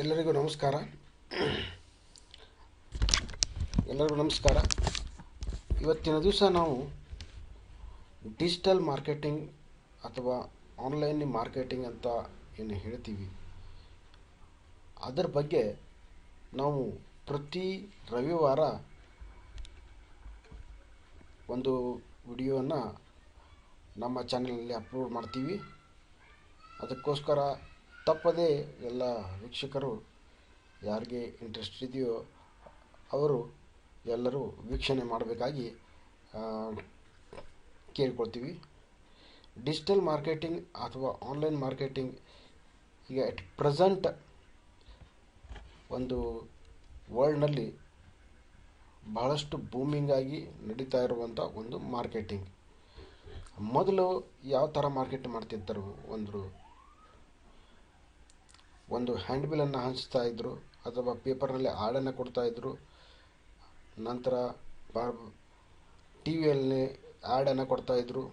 ಎಲ್ಲರಿಗೂ ನಮಸ್ಕಾರ. ಇವತ್ತಿನ ದಿವಸ ನಾವು ಡಿಜಿಟಲ್ ಮಾರ್ಕೆಟಿಂಗ್ ಅಥವಾ ಆನ್ಲೈನ್ ಮಾರ್ಕೆಟಿಂಗ್ ಅಂತ ಏನು ಹೇಳ್ತೀವಿ, ಅದರ ಬಗ್ಗೆ ನಾವು ಪ್ರತಿ ರವಿವಾರ ಒಂದು ವಿಡಿಯೋವನ್ನು ನಮ್ಮ ಚಾನಲಲ್ಲಿ ಅಪ್ಲೋಡ್ ಮಾಡ್ತೀವಿ. ಅದಕ್ಕೋಸ್ಕರ ತಪ್ಪದೇ ಎಲ್ಲ ವೀಕ್ಷಕರು ಯಾರಿಗೆ ಇಂಟ್ರೆಸ್ಟ್ ಇದೆಯೋ ಅವರು ಎಲ್ಲರೂ ವೀಕ್ಷಣೆ ಮಾಡಬೇಕಾಗಿ ಕೇಳ್ಕೊಳ್ತೀವಿ. ಡಿಜಿಟಲ್ ಮಾರ್ಕೆಟಿಂಗ್ ಅಥವಾ ಆನ್ಲೈನ್ ಮಾರ್ಕೆಟಿಂಗ್ ಈಗ ಅಟ್ ಪ್ರೆಸೆಂಟ್ ಒಂದು ವರ್ಲ್ಡ್ನಲ್ಲಿ ಬಹಳಷ್ಟು ಬೂಮಿಂಗ್ ಆಗಿ ನಡೀತಾ ಇರುವಂಥ ಒಂದು ಮಾರ್ಕೆಟಿಂಗ್. ಮೊದಲು ಯಾವ ಥರ ಮಾರ್ಕೆಟ್ ಮಾಡ್ತಿದ್ದರು, ಒಂದು ಹ್ಯಾಂಡ್ ಬಿಲ್ಲನ್ನು ಹಂಚ್ತಾ ಇದ್ದರು ಅಥವಾ ಪೇಪರ್ನಲ್ಲಿ ಆಡನ್ನು ಕೊಡ್ತಾಯಿದ್ರು. ನಂತರ ಟಿ ವಿಯಲ್ಲಿ ಆ್ಯಡನ್ನು ಕೊಡ್ತಾಯಿದ್ರು.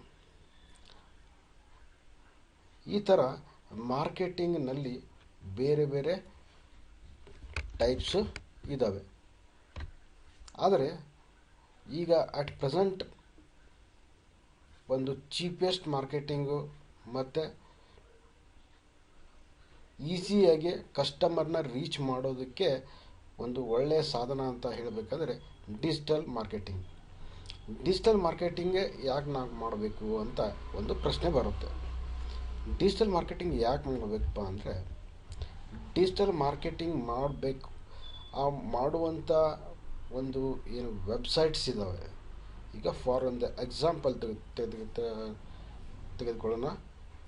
ಈ ಥರ ಮಾರ್ಕೆಟಿಂಗ್ನಲ್ಲಿ ಬೇರೆ ಬೇರೆ ಟೈಪ್ಸ್ ಇದ್ದಾವೆ. ಆದರೆ ಈಗ ಅಟ್ ಪ್ರೆಸೆಂಟ್ ಒಂದು ಚೀಪೆಸ್ಟ್ ಮಾರ್ಕೆಟಿಂಗು ಮತ್ತು ಈಸಿಯಾಗಿ ಕಸ್ಟಮರ್ನ ರೀಚ್ ಮಾಡೋದಕ್ಕೆ ಒಂದು ಒಳ್ಳೆಯ ಸಾಧನ ಅಂತ ಹೇಳಬೇಕಾದ್ರೆ ಡಿಜಿಟಲ್ ಮಾರ್ಕೆಟಿಂಗ್. ಡಿಜಿಟಲ್ ಮಾರ್ಕೆಟಿಂಗೇ ಯಾಕೆ ನಾವು ಮಾಡಬೇಕು ಅಂತ ಒಂದು ಪ್ರಶ್ನೆ ಬರುತ್ತೆ. ಡಿಜಿಟಲ್ ಮಾರ್ಕೆಟಿಂಗ್ ಯಾಕೆ ಮಾಡಬೇಕಪ್ಪ ಅಂದರೆ, ಡಿಜಿಟಲ್ ಮಾರ್ಕೆಟಿಂಗ್ ಮಾಡಬೇಕು ಮಾಡುವಂಥ ಒಂದು ಏನು ವೆಬ್ಸೈಟ್ಸ್ ಇದ್ದಾವೆ. ಈಗ ಫಾರ್ ಒಂದು ಎಕ್ಸಾಂಪಲ್ ತೆಗೆದುಕೊಳ್ಳೋಣ,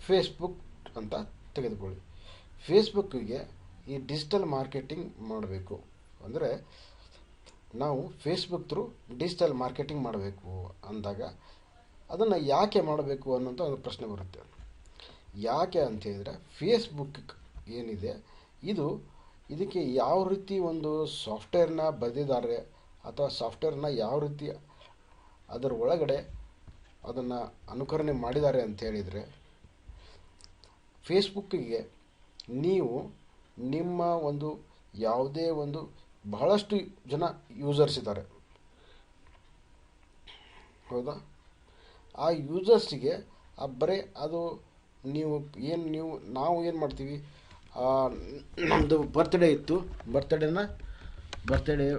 ಫೇಸ್ಬುಕ್ ಅಂತ ತೆಗೆದುಕೊಳ್ಳಿ. ಫೇಸ್ಬುಕ್ಕಿಗೆ ಈ ಡಿಜಿಟಲ್ ಮಾರ್ಕೆಟಿಂಗ್ ಮಾಡಬೇಕು ಅಂದರೆ ನಾವು ಫೇಸ್ಬುಕ್ ಥ್ರೂ ಡಿಜಿಟಲ್ ಮಾರ್ಕೆಟಿಂಗ್ ಮಾಡಬೇಕು ಅಂದಾಗ ಅದನ್ನು ಯಾಕೆ ಮಾಡಬೇಕು ಅನ್ನೋಂಥ ಒಂದು ಪ್ರಶ್ನೆ ಬರುತ್ತೆ. ಯಾಕೆ ಅಂತ ಹೇಳಿದರೆ, ಫೇಸ್ಬುಕ್ ಏನಿದೆ ಇದಕ್ಕೆ ಯಾವ ರೀತಿ ಒಂದು ಸಾಫ್ಟ್ವೇರ್ನ ಬರೆದಿದ್ದಾರೆ ಅಥವಾ ಸಾಫ್ಟ್ವೇರ್ನ ಯಾವ ರೀತಿ ಅದರ ಒಳಗಡೆ ಅದನ್ನು ಅನುಕರಣೆ ಮಾಡಿದ್ದಾರೆ ಅಂತ ಹೇಳಿದರೆ, ಫೇಸ್ಬುಕ್ಕಿಗೆ ನೀವು ನಿಮ್ಮ ಒಂದು ಯಾವುದೇ ಒಂದು ಬಹಳಷ್ಟು ಜನ ಯೂಸರ್ಸ್ ಇದ್ದಾರೆ, ಹೌದಾ? ಆ ಯೂಸರ್ಸಿಗೆ ಬರೀ ಅದು ನಾವು ಏನು ಮಾಡ್ತೀವಿ, ನಮ್ಮದು ಬರ್ತ್ಡೇ ಇತ್ತು, ಬರ್ತ್ಡೇ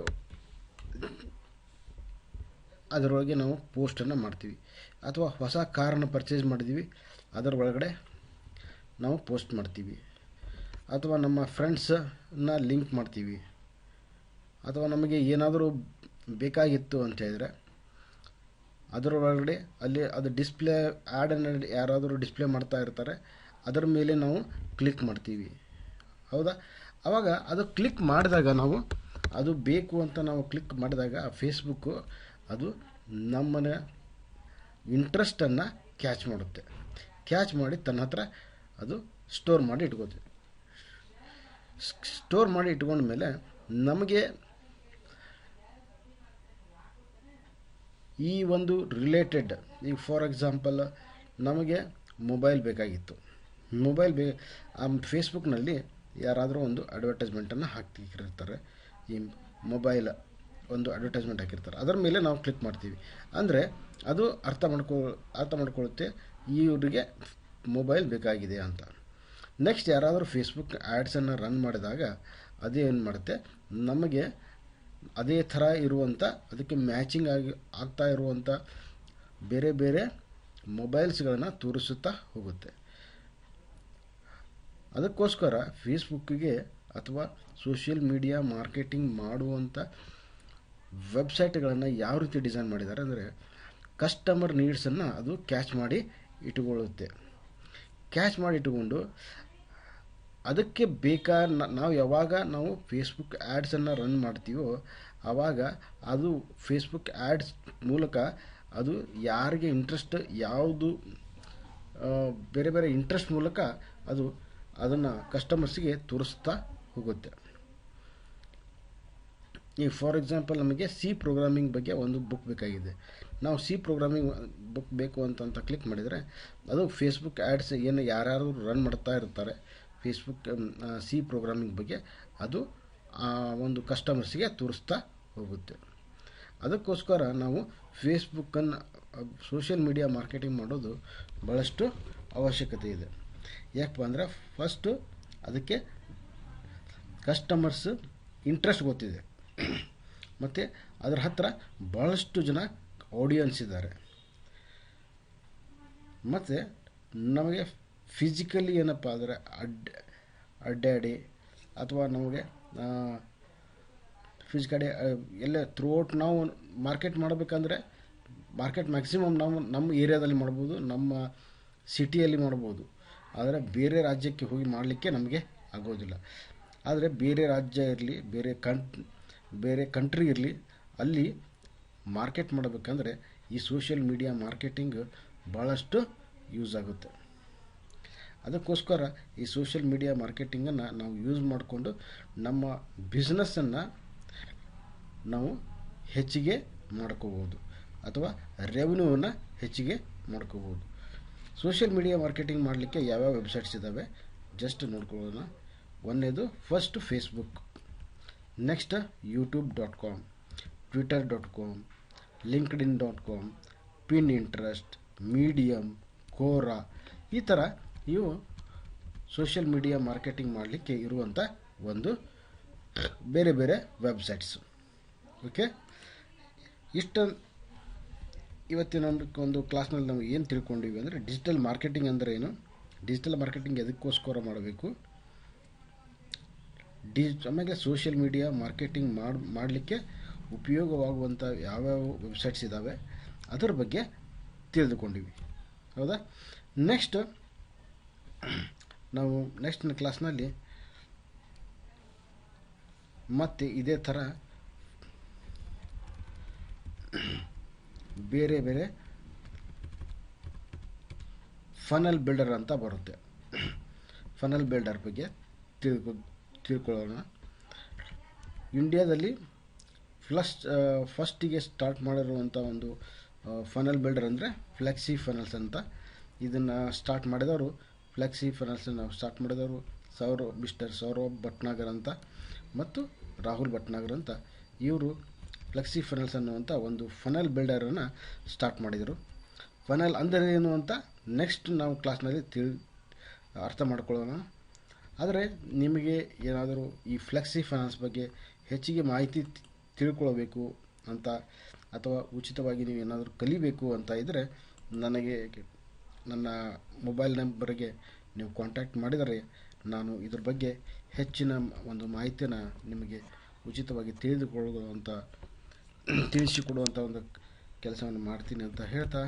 ಅದರೊಳಗೆ ನಾವು ಪೋಸ್ಟನ್ನು ಮಾಡ್ತೀವಿ. ಅಥವಾ ಹೊಸ ಕಾರನ್ನು ಪರ್ಚೇಸ್ ಮಾಡಿದ್ದೀವಿ, ಅದರ ಒಳಗಡೆ ನಾವು ಪೋಸ್ಟ್ ಮಾಡ್ತೀವಿ. ಅಥವಾ ನಮ್ಮ ಫ್ರೆಂಡ್ಸನ್ನ ಲಿಂಕ್ ಮಾಡ್ತೀವಿ. ಅಥವಾ ನಮಗೆ ಏನಾದರೂ ಬೇಕಾಗಿತ್ತು ಅಂತ ಹೇಳಿದರೆ ಅದರೊಳಗಡೆ ಅಲ್ಲಿ ಅದು ಡಿಸ್ಪ್ಲೇ ಆ್ಯಡನ್ನು ಯಾರಾದರೂ ಡಿಸ್ಪ್ಲೇ ಮಾಡ್ತಾ ಇರ್ತಾರೆ, ಅದರ ಮೇಲೆ ನಾವು ಕ್ಲಿಕ್ ಮಾಡ್ತೀವಿ, ಹೌದಾ? ಆವಾಗ ಅದು ಕ್ಲಿಕ್ ಮಾಡಿದಾಗ ನಾವು ಅದು ಬೇಕು ಅಂತ ನಾವು ಕ್ಲಿಕ್ ಮಾಡಿದಾಗ ಫೇಸ್ಬುಕ್ಕು ಅದು ನಮ್ಮನ್ನ ಇಂಟ್ರೆಸ್ಟನ್ನು ಕ್ಯಾಚ್ ಮಾಡುತ್ತೆ. ಕ್ಯಾಚ್ ಮಾಡಿ ತನ್ನ ಹತ್ರ ಅದು ಸ್ಟೋರ್ ಮಾಡಿ ಇಟ್ಕೋತೀವಿ. ಸ್ಟೋರ್ ಮಾಡಿ ಇಟ್ಕೊಂಡ ಮೇಲೆ ನಮಗೆ ಈ ಒಂದು ರಿಲೇಟೆಡ್, ಈಗ ಫಾರ್ ಎಕ್ಸಾಂಪಲ್ ನಮಗೆ ಮೊಬೈಲ್ ಬೇಕಾಗಿತ್ತು. ಫೇಸ್ಬುಕ್ನಲ್ಲಿ ಯಾರಾದರೂ ಒಂದು ಅಡ್ವರ್ಟೈಸ್ಮೆಂಟನ್ನು ಹಾಕಿರ್ತಾರೆ, ಈ ಮೊಬೈಲ್ ಒಂದು ಅಡ್ವರ್ಟೈಸ್ಮೆಂಟ್ ಹಾಕಿರ್ತಾರೆ, ಅದರ ಮೇಲೆ ನಾವು ಕ್ಲಿಕ್ ಮಾಡ್ತೀವಿ. ಅಂದರೆ ಅದು ಅರ್ಥ ಮಾಡ್ಕೊಳ್ಳುತ್ತೆ ಇವರಿಗೆ ಮೊಬೈಲ್ ಬೇಕಾಗಿದೆ ಅಂತ. ನೆಕ್ಸ್ಟ್ ಯಾರಾದರೂ ಫೇಸ್ಬುಕ್ ಆ್ಯಡ್ಸನ್ನು ರನ್ ಮಾಡಿದಾಗ ಅದೇ ಏನು ಮಾಡುತ್ತೆ, ನಮಗೆ ಅದೇ ಥರ ಇರುವಂಥ ಅದಕ್ಕೆ ಮ್ಯಾಚಿಂಗ್ ಆಗ್ತಾ ಇರುವಂಥ ಬೇರೆ ಬೇರೆ ಮೊಬೈಲ್ಸ್ಗಳನ್ನು ತೋರಿಸುತ್ತಾ ಹೋಗುತ್ತೆ. ಅದಕ್ಕೋಸ್ಕರ ಫೇಸ್ಬುಕ್ಕಿಗೆ ಅಥವಾ ಸೋಷಿಯಲ್ ಮೀಡಿಯಾ ಮಾರ್ಕೆಟಿಂಗ್ ಮಾಡುವಂಥ ವೆಬ್ಸೈಟ್ಗಳನ್ನು ಯಾವ ರೀತಿ ಡಿಸೈನ್ ಮಾಡಿದ್ದಾರೆ ಅಂದರೆ, ಕಸ್ಟಮರ್ ನೀಡ್ಸನ್ನು ಅದು ಕ್ಯಾಚ್ ಮಾಡಿ ಇಟ್ಟುಕೊಳ್ಳುತ್ತೆ. ಕ್ಯಾಚ್ ಮಾಡಿ ಇಟ್ಟುಕೊಂಡು ಅದಕ್ಕೆ ನಾವು ಯಾವಾಗ ನಾವು ಫೇಸ್ಬುಕ್ ಆ್ಯಡ್ಸನ್ನು ರನ್ ಮಾಡ್ತೀವೋ ಆವಾಗ ಅದು ಫೇಸ್ಬುಕ್ ಆ್ಯಡ್ಸ್ ಮೂಲಕ ಅದು ಯಾರಿಗೆ ಇಂಟ್ರೆಸ್ಟ್ ಯಾವುದು ಬೇರೆ ಬೇರೆ ಇಂಟ್ರೆಸ್ಟ್ ಮೂಲಕ ಅದನ್ನು ಕಸ್ಟಮರ್ಸಿಗೆ ತೋರಿಸ್ತಾ ಹೋಗುತ್ತೆ. ಈಗ ಫಾರ್ ಎಕ್ಸಾಂಪಲ್ ನಮಗೆ ಸಿ ಪ್ರೋಗ್ರಾಮಿಂಗ್ ಬಗ್ಗೆ ಒಂದು ಬುಕ್ ಬೇಕಾಗಿದೆ. ನಾವು ಸಿ ಪ್ರೋಗ್ರಾಮಿಂಗ್ ಬುಕ್ ಬೇಕು ಅಂತ ಕ್ಲಿಕ್ ಮಾಡಿದರೆ ಅದು ಫೇಸ್ಬುಕ್ ಆ್ಯಡ್ಸ್ ಏನು ಯಾರ್ಯಾರು ರನ್ ಮಾಡ್ತಾ ಇರ್ತಾರೆ ಫೇಸ್ಬುಕ್ ಸಿ ಪ್ರೋಗ್ರಾಮಿಂಗ್ ಬಗ್ಗೆ ಅದು ಒಂದು ಕಸ್ಟಮರ್ಸ್ಗೆ ತೋರಿಸ್ತಾ ಹೋಗುತ್ತೆ. ಅದಕ್ಕೋಸ್ಕರ ನಾವು ಫೇಸ್ಬುಕ್ಕನ್ನು ಸೋಷಿಯಲ್ ಮೀಡಿಯಾ ಮಾರ್ಕೆಟಿಂಗ್ ಮಾಡೋದು ಭಾಳಷ್ಟು ಅವಶ್ಯಕತೆ ಇದೆ. ಯಾಕಪ್ಪ ಅಂದರೆ ಫಸ್ಟು ಅದಕ್ಕೆ ಕಸ್ಟಮರ್ಸ್ ಇಂಟ್ರೆಸ್ಟ್ ಗೊತ್ತಿದೆ ಮತ್ತು ಅದರ ಹತ್ತಿರ ಭಾಳಷ್ಟು ಜನ ಆಡಿಯನ್ಸ್ ಇದ್ದಾರೆ. ಮತ್ತು ನಮಗೆ ಫಿಸಿಕಲಿ ಏನಪ್ಪ ಅಂದರೆ ಅಡ್ಡಾಡಿ ಅಥವಾ ನಮಗೆ ಫಿಸಿಕಲಿ ಎಲ್ಲ ಥ್ರೂಔಟ್ ನಾವು ಮಾರ್ಕೆಟ್ ಮಾಡಬೇಕಂದ್ರೆ ಮಾರ್ಕೆಟ್ ಮ್ಯಾಕ್ಸಿಮಮ್ ನಮ್ಮ ಏರಿಯಾದಲ್ಲಿ ಮಾಡ್ಬೋದು, ನಮ್ಮ ಸಿಟಿಯಲ್ಲಿ ಮಾಡ್ಬೋದು. ಆದರೆ ಬೇರೆ ರಾಜ್ಯಕ್ಕೆ ಹೋಗಿ ಮಾಡಲಿಕ್ಕೆ ನಮಗೆ ಆಗೋದಿಲ್ಲ. ಆದರೆ ಬೇರೆ ರಾಜ್ಯ ಇರಲಿ, ಬೇರೆ ಕಂಟ್ರಿ ಇರಲಿ, ಅಲ್ಲಿ ಮಾರ್ಕೆಟ್ ಮಾಡಬೇಕಂದ್ರೆ ಈ ಸೋಷಿಯಲ್ ಮೀಡಿಯಾ ಮಾರ್ಕೆಟಿಂಗ್ ಭಾಳಷ್ಟು ಯೂಸ್ ಆಗುತ್ತೆ. ಅದಕ್ಕೋಸ್ಕರ ಈ ಸೋಷಿಯಲ್ ಮೀಡಿಯಾ ಮಾರ್ಕೆಟಿಂಗನ್ನು ನಾವು ಯೂಸ್ ಮಾಡಿಕೊಂಡು ನಮ್ಮ ಬಿಸ್ನೆಸ್ಸನ್ನು ನಾವು ಹೆಚ್ಚಿಗೆ ಮಾಡ್ಕೋಬೋದು ಅಥವಾ ರೆವೆನ್ಯೂವನ್ನು ಹೆಚ್ಚಿಗೆ ಮಾಡ್ಕೋಬೋದು. ಸೋಷಿಯಲ್ ಮೀಡಿಯಾ ಮಾರ್ಕೆಟಿಂಗ್ ಮಾಡಲಿಕ್ಕೆ ಯಾವ್ಯಾವ ವೆಬ್ಸೈಟ್ಸ್ ಇದ್ದಾವೆ ಜಸ್ಟ್ ನೋಡ್ಕೊಳ್ಳೋಣ. ಒಂದನೇದು first Facebook, next YouTube.com, Twitter.com, LinkedIn.com, Pinterest, Medium, Quora, ಈ ಥರ ಇವು ಸೋಷಿಯಲ್ ಮೀಡಿಯಾ ಮಾರ್ಕೆಟಿಂಗ್ ಮಾಡಲಿಕ್ಕೆ ಇರುವಂಥ ಒಂದು ಬೇರೆ ಬೇರೆ ವೆಬ್ಸೈಟ್ಸ್. ಓಕೆ, ಇಷ್ಟು ಇವತ್ತಿನ ಒಂದು ಕ್ಲಾಸ್ನಲ್ಲಿ ನಾವು ಏನು ತಿಳ್ಕೊಂಡಿವಿ ಅಂದರೆ ಡಿಜಿಟಲ್ ಮಾರ್ಕೆಟಿಂಗ್ ಅಂದರೆ ಏನು, ಡಿಜಿಟಲ್ ಮಾರ್ಕೆಟಿಂಗ್ ಎದಕ್ಕೋಸ್ಕರ ಮಾಡಬೇಕು, ಆಮೇಲೆ ಸೋಷಿಯಲ್ ಮೀಡಿಯಾ ಮಾರ್ಕೆಟಿಂಗ್ ಮಾಡಲಿಕ್ಕೆ ಉಪಯೋಗವಾಗುವಂಥ ಯಾವ್ಯಾವ ವೆಬ್ಸೈಟ್ಸ್ ಇದ್ದಾವೆ ಅದರ ಬಗ್ಗೆ ತಿಳಿದುಕೊಂಡಿವಿ. ಹೌದಾ? ನೆಕ್ಸ್ಟ್ ನಾವು ನೆಕ್ಸ್ಟ್ನ ಕ್ಲಾಸ್ನಲ್ಲಿ ಮತ್ತೆ ಇದೇ ಥರ ಬೇರೆ ಬೇರೆ ಫನಲ್ ಬಿಲ್ಡರ್ ಅಂತ ಬರುತ್ತೆ. ಫನಲ್ ಬಿಲ್ಡರ್ ಬಗ್ಗೆ ತಿಳ್ಕೊಳ್ಳೋಣ. ಇಂಡಿಯಾದಲ್ಲಿ ಫಸ್ಟಿಗೆ ಸ್ಟಾರ್ಟ್ ಮಾಡಿರುವಂಥ ಒಂದು ಫನಲ್ ಬಿಲ್ಡರ್ ಅಂದರೆ ಫ್ಲೆಕ್ಸಿ ಫನಲ್ಸ್ ಅಂತ. ಇದನ್ನು ಸ್ಟಾರ್ಟ್ ಮಾಡಿದವರು ಫ್ಲೆಕ್ಸಿ ಫನಲ್ಸನ್ನು ಸ್ಟಾರ್ಟ್ ಮಾಡಿದವರು ಮಿಸ್ಟರ್ ಸೌರವ್ ಭಟ್ನಾಗರ್ ಅಂತ ಮತ್ತು ರಾಹುಲ್ ಭಟ್ನಾಗರ್ ಅಂತ. ಇವರು ಫ್ಲೆಕ್ಸಿ ಫನಲ್ಸ್ ಅನ್ನುವಂಥ ಒಂದು ಫನಲ್ ಬಿಲ್ಡರನ್ನು ಸ್ಟಾರ್ಟ್ ಮಾಡಿದರು. ಫನಲ್ ಅಂದರೆ ಏನು ಅಂತ ನೆಕ್ಸ್ಟ್ ನಾವು ಕ್ಲಾಸ್ನಲ್ಲಿ ಅರ್ಥ ಮಾಡ್ಕೊಳ್ಳೋಣ. ಆದರೆ ನಿಮಗೆ ಏನಾದರೂ ಈ ಫ್ಲೆಕ್ಸಿ ಫೈನಾನ್ಸ್ ಬಗ್ಗೆ ಹೆಚ್ಚಿಗೆ ಮಾಹಿತಿ ತಿಳ್ಕೊಳ್ಬೇಕು ಅಂತ ಅಥವಾ ಉಚಿತವಾಗಿ ನೀವು ಏನಾದರೂ ಕಲಿಬೇಕು ಅಂತ ಇದ್ದರೆ ನನಗೆ ನನ್ನ ಮೊಬೈಲ್ ನಂಬರ್ಗೆ ನೀವು ಕಾಂಟ್ಯಾಕ್ಟ್ ಮಾಡಿದರೆ ನಾನು ಇದ್ರ ಬಗ್ಗೆ ಹೆಚ್ಚಿನ ಒಂದು ಮಾಹಿತಿಯನ್ನು ನಿಮಗೆ ಉಚಿತವಾಗಿ ತಿಳಿಸಿಕೊಡುವಂಥ ಒಂದು ಕೆಲಸವನ್ನು ಮಾಡ್ತೀನಿ ಅಂತ ಹೇಳ್ತಾ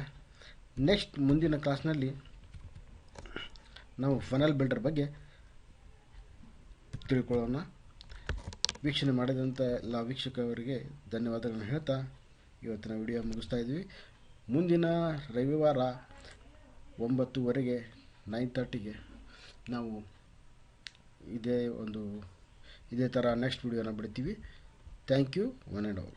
ನೆಕ್ಸ್ಟ್ ಮುಂದಿನ ಕ್ಲಾಸ್ನಲ್ಲಿ ನಾವು ಫನಲ್ ಬಿಲ್ಡರ್ ಬಗ್ಗೆ ತಿಳ್ಕೊಳ್ಳೋಣ. ವೀಕ್ಷಣೆ ಮಾಡಿದಂಥ ಎಲ್ಲ ವೀಕ್ಷಕರಿಗೆ ಧನ್ಯವಾದಗಳನ್ನು ಹೇಳ್ತಾ ಇವತ್ತಿನ ವಿಡಿಯೋ ಮುಗಿಸ್ತಾ ಇದ್ವಿ. ಮುಂದಿನ ರವಿವಾರ 9:30 9:30ಗೆ ನಾವು ಇದೇ ಥರ ನೆಕ್ಸ್ಟ್ ವಿಡಿಯೋನ ಬಿಡ್ತೀವಿ. Thank you, one and all.